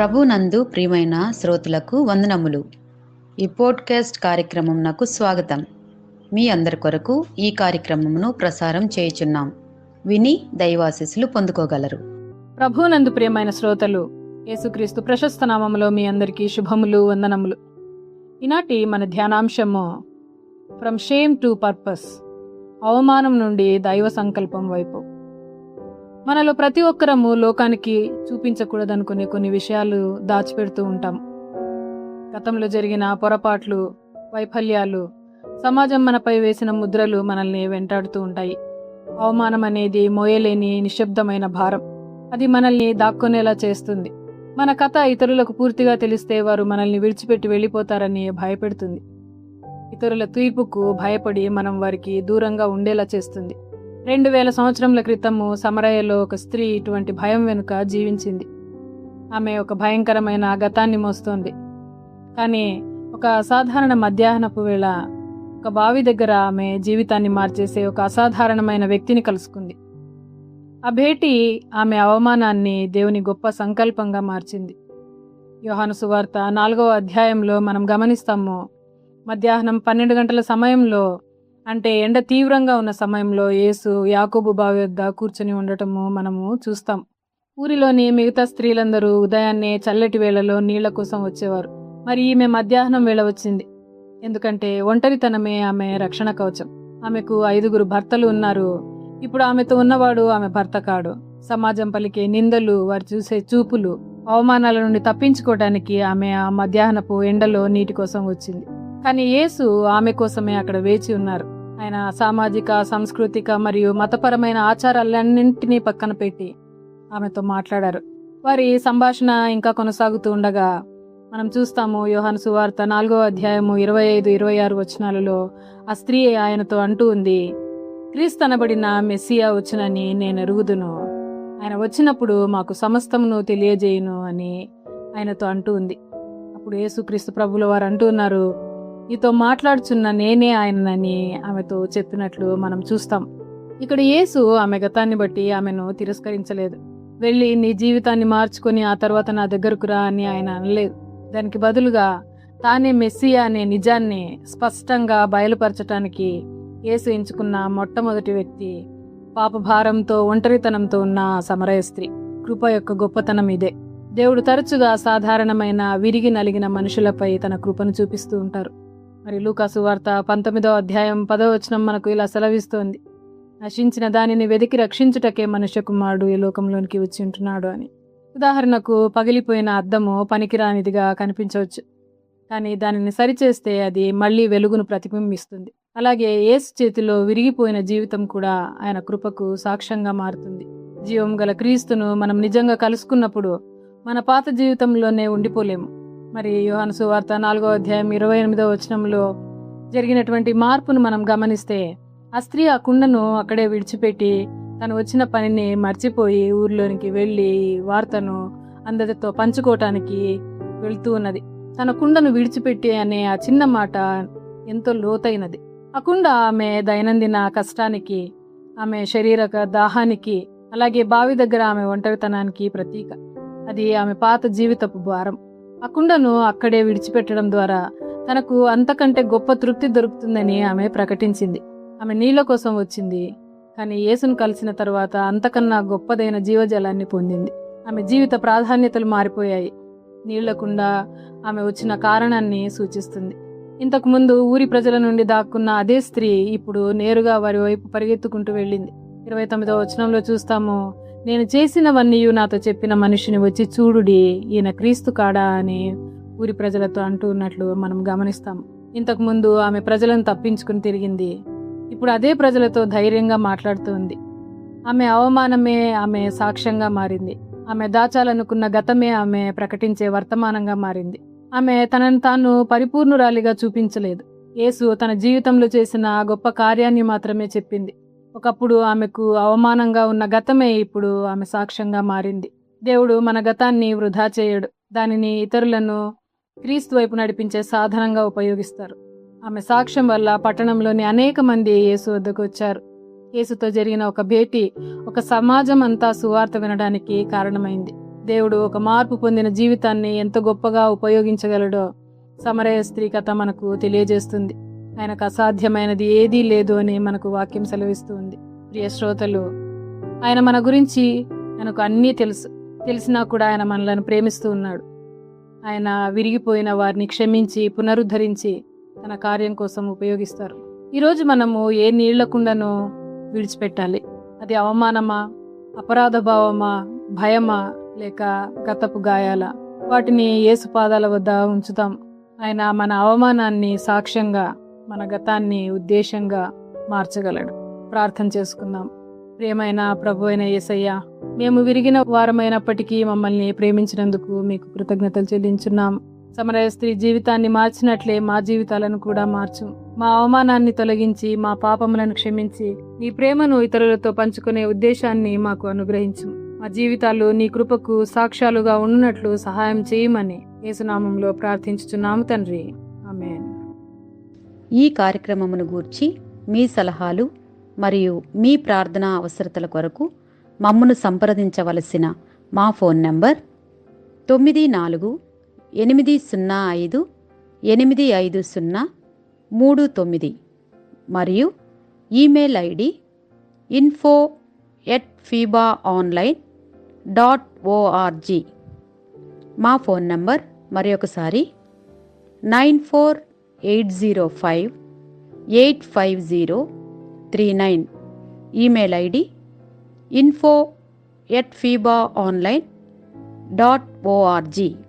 ప్రభునందు ప్రియమైన శ్రోతలకు వందనములు. ఈ పోడ్కాస్ట్ కార్యక్రమం నాకు స్వాగతం. మీ అందరి కొరకు ఈ కార్యక్రమమును ప్రసారం చేయుచున్నాం. విని దైవాశీస్సులు పొందుకోగలరు. ప్రభునందు ప్రియమైన శ్రోతలు, యేసుక్రీస్తు ప్రశస్త నామములో మీ అందరికీ శుభములు, వందనములు. ఈనాటి మన ధ్యానాంశము ఫ్రమ్ షేమ్ టు పర్పస్, అవమానం నుండి దైవ సంకల్పం వైపు. మనలో ప్రతి ఒక్కరము లోకానికి చూపించకూడదనుకునే కొన్ని విషయాలు దాచిపెడుతూ ఉంటాం. గతంలో జరిగిన పొరపాట్లు, వైఫల్యాలు, సమాజం మనపై వేసిన ముద్రలు మనల్ని వెంటాడుతూ ఉంటాయి. అవమానం అనేది మోయలేని నిశ్శబ్దమైన భారం. అది మనల్ని దాక్కునేలా చేస్తుంది. మన కథ ఇతరులకు పూర్తిగా తెలిస్తే వారు మనల్ని విడిచిపెట్టి వెళ్ళిపోతారని భయపెడుతుంది. ఇతరుల తీర్పుకు భయపడి మనం వారికి దూరంగా ఉండేలా చేస్తుంది. 2000 సంవత్సరముల క్రితము సమరయలో ఒక స్త్రీ ఇటువంటి భయం వెనుక జీవించింది. ఆమె ఒక భయంకరమైన గతాన్ని మోస్తోంది. కానీ ఒక అసాధారణ మధ్యాహ్నపు వేళ ఒక బావి దగ్గర ఆమె జీవితాన్ని మార్చేసే ఒక అసాధారణమైన వ్యక్తిని కలుసుకుంది. ఆ భేటీ ఆమె అవమానాన్ని దేవుని గొప్ప సంకల్పంగా మార్చింది. యోహాను సువార్త 4వ అధ్యాయంలో మనం గమనిస్తాము, మధ్యాహ్నం 12 గంటల సమయంలో, అంటే ఎండ తీవ్రంగా ఉన్న సమయంలో యేసు యాకోబు బావి వద్ద కూర్చొని ఉండటము మనము చూస్తాం. ఊరిలోని మిగతా స్త్రీలందరూ ఉదయాన్నే చల్లటి వేళలో నీళ్ల కోసం వచ్చేవారు. మరి ఈమె మధ్యాహ్నం వేళ వచ్చింది. ఎందుకంటే ఒంటరితనమే ఆమె రక్షణ కవచం. ఆమెకు 5 భర్తలు ఉన్నారు. ఇప్పుడు ఆమెతో ఉన్నవాడు ఆమె భర్త కాడు. సమాజం పలికే నిందలు, వారు చూసే చూపులు, అవమానాల నుండి తప్పించుకోవడానికి ఆమె ఆ మధ్యాహ్నపు ఎండలో నీటి కోసం వచ్చింది. కానీ యేసు ఆమె కోసమే అక్కడ వేచి ఉన్నారు. ఆయన సామాజిక, సాంస్కృతిక మరియు మతపరమైన ఆచారాలన్నింటినీ పక్కన పెట్టి ఆమెతో మాట్లాడారు. వారి సంభాషణ ఇంకా కొనసాగుతూ ఉండగా మనం చూస్తాము, యోహాను సువార్త 4వ అధ్యాయము 25-26 వచనాలలో ఆ స్త్రీ ఆయనతో అంటూ ఉంది, క్రీస్తు అనబడిన మెస్సియా వచ్చునని నేను ఎరుగుదును. ఆయన వచ్చినప్పుడు మాకు సమస్తమును తెలియజేయును అని ఆయనతో అంటూ ఉంది. అప్పుడు యేసుక్రీస్తు ప్రభుల వారు అంటూ ఉన్నారు, నీతో మాట్లాడుచున్న నేనే ఆయనని ఆమెతో చెప్పినట్లు మనం చూస్తాం. ఇక్కడ యేసు ఆమె గతాన్ని బట్టి ఆమెను తిరస్కరించలేదు. వెళ్ళి నీ జీవితాన్ని మార్చుకొని ఆ తర్వాత నా దగ్గరకు రా అని ఆయన అనలేదు. దానికి బదులుగా తానే మెస్సియా అనే నిజాన్ని స్పష్టంగా బయలుపరచటానికి యేసు ఎంచుకున్న మొట్టమొదటి వ్యక్తి పాపభారంతో, ఒంటరితనంతో ఉన్న సమరయ స్త్రీ. కృప యొక్క గొప్పతనం ఇదే. దేవుడు తరచుగా సాధారణమైన, విరిగి నలిగిన మనుషులపై తన కృపను చూపిస్తూ ఉంటారు. మరి లూకా సువార్త 19వ అధ్యాయం 10వ వచనం మనకు ఇలా సెలవిస్తోంది, నశించిన దానిని వెదికి రక్షించుటకే మనుష్య కుమారుడు ఈ లోకంలోనికి వచ్చి ఉంటున్నాడు అని. ఉదాహరణకు, పగిలిపోయిన అద్దము పనికిరానిదిగా కనిపించవచ్చు, కానీ దానిని సరిచేస్తే అది మళ్లీ వెలుగును ప్రతిబింబిస్తుంది. అలాగే యేసు చేతిలో విరిగిపోయిన జీవితం కూడా ఆయన కృపకు సాక్ష్యంగా మారుతుంది. జీవం గల క్రీస్తును మనం నిజంగా కలుసుకున్నప్పుడు మన పాత జీవితంలోనే ఉండిపోలేము. మరి యోహాను సువార్త 4వ అధ్యాయం 28వ వచనంలో జరిగినటువంటి మార్పును మనం గమనిస్తే, ఆ స్త్రీ ఆ కుండను అక్కడే విడిచిపెట్టి తను వచ్చిన పనిని మర్చిపోయి ఊర్లోనికి వెళ్ళి వార్తను అందరితో పంచుకోవటానికి వెళ్తూ ఉన్నది. తన కుండను విడిచిపెట్టి అనే ఆ చిన్న మాట ఎంతో లోతైనది. ఆ కుండ ఆమె దైనందిన కష్టానికి, ఆమె శరీరక దాహానికి, అలాగే బావి దగ్గర ఆమె ఒంటరితనానికి ప్రతీక. అది ఆమె పాత జీవితపు భారం. ఆ కుండను అక్కడే విడిచిపెట్టడం ద్వారా తనకు అంతకంటే గొప్ప తృప్తి దొరుకుతుందని ఆమె ప్రకటించింది. ఆమె నీళ్ల కోసం వచ్చింది, కానీ యేసును కలిసిన తర్వాత అంతకన్నా గొప్పదైన జీవజలాన్ని పొందింది. ఆమె జీవిత ప్రాధాన్యతలు మారిపోయాయి. నీళ్ల కుండ ఆమె వచ్చిన కారణాన్ని సూచిస్తుంది. ఇంతకు ముందు ఊరి ప్రజల నుండి దాక్కున్న అదే స్త్రీ ఇప్పుడు నేరుగా వారి వైపు పరిగెత్తుకుంటూ వెళ్ళింది. 29వ వచనంలో చూస్తాము, నేను చేసినవన్నీ నాతో చెప్పిన మనిషిని వచ్చి చూడుడి, ఈయన క్రీస్తు కాడా అని ఊరి ప్రజలతో అంటూ ఉన్నట్లు మనం గమనిస్తాము. ఇంతకు ముందు ఆమె ప్రజలను తప్పించుకుని తిరిగింది. ఇప్పుడు అదే ప్రజలతో ధైర్యంగా మాట్లాడుతుంది. ఆమె అవమానమే ఆమె సాక్ష్యంగా మారింది. ఆమె దాచాలనుకున్న గతమే ఆమె ప్రకటించే వర్తమానంగా మారింది. ఆమె తనను తాను పరిపూర్ణురాలిగా చూపించలేదు. యేసు తన జీవితంలో చేసిన గొప్ప కార్యాన్ని మాత్రమే చెప్పింది. ఒకప్పుడు ఆమెకు అవమానంగా ఉన్న గతమే ఇప్పుడు ఆమె సాక్ష్యంగా మారింది. దేవుడు మన గతాన్ని వృధా చేయడు. దానిని ఇతరులను క్రీస్తు వైపు నడిపించే సాధనంగా ఉపయోగిస్తారు. ఆమె సాక్ష్యం వల్ల పట్టణంలోని అనేక మంది యేసు వద్దకు వచ్చారు. యేసుతో జరిగిన ఒక భేటీ ఒక సమాజం అంతా సువార్త వినడానికి కారణమైంది. దేవుడు ఒక మార్పు పొందిన జీవితాన్ని ఎంత గొప్పగా ఉపయోగించగలడో సమరయ స్త్రీ కథ మనకు తెలియజేస్తుంది. ఆయనకు అసాధ్యమైనది ఏదీ లేదు అని మనకు వాక్యం సెలవిస్తుంది. ప్రియ శ్రోతలు, ఆయన మన గురించి ఆయనకు అన్నీ తెలిసినా కూడా ఆయన మనలను ప్రేమిస్తూ ఉన్నాడు. ఆయన విరిగిపోయిన వారిని క్షమించి పునరుద్ధరించి తన కార్యం కోసం ఉపయోగిస్తారు. ఈరోజు మనము ఏ నీళ్లకుండను విడిచిపెట్టాలి? అది అవమానమా, అపరాధ భావమా, భయమా, లేక గతపు గాయాల? వాటిని యేసు పాదాల వద్ద ఉంచుతాం. ఆయన మన అవమానాన్ని సాక్ష్యంగా, మన గతాన్ని ఉద్దేశంగా మార్చగలడు. ప్రార్థన చేసుకుందాం. ప్రియమైన ప్రభు అయిన యేసయ్య, మేము విరిగిన వారమైనప్పటికీ మమ్మల్ని ప్రేమించినందుకు మీకు కృతజ్ఞతలు చెల్లించున్నాం. సమరయ స్త్రీ జీవితాన్ని మార్చినట్లే మా జీవితాలను కూడా మార్చు. మా అవమానాన్ని తొలగించి, మా పాపములను క్షమించి, నీ ప్రేమను ఇతరులతో పంచుకునే ఉద్దేశాన్ని మాకు అనుగ్రహించు. మా జీవితాలు నీ కృపకు సాక్ష్యాలుగా ఉన్నట్లు సహాయం చేయమని యేసునామంలో ప్రార్థించుచున్నాము తండ్రి. ఆమేన్. ఈ కార్యక్రమమును గూర్చి మీ సలహాలు మరియు మీ ప్రార్థనా అవసరతల కొరకు మమ్మను సంప్రదించవలసిన మా ఫోన్ నంబర్ 9485508539 మరియు ఈమెయిల్ ఐడి info@fibaonline.org. మా ఫోన్ నంబర్ మరొకసారి 9480585039. Email ID info@fibaonline.org.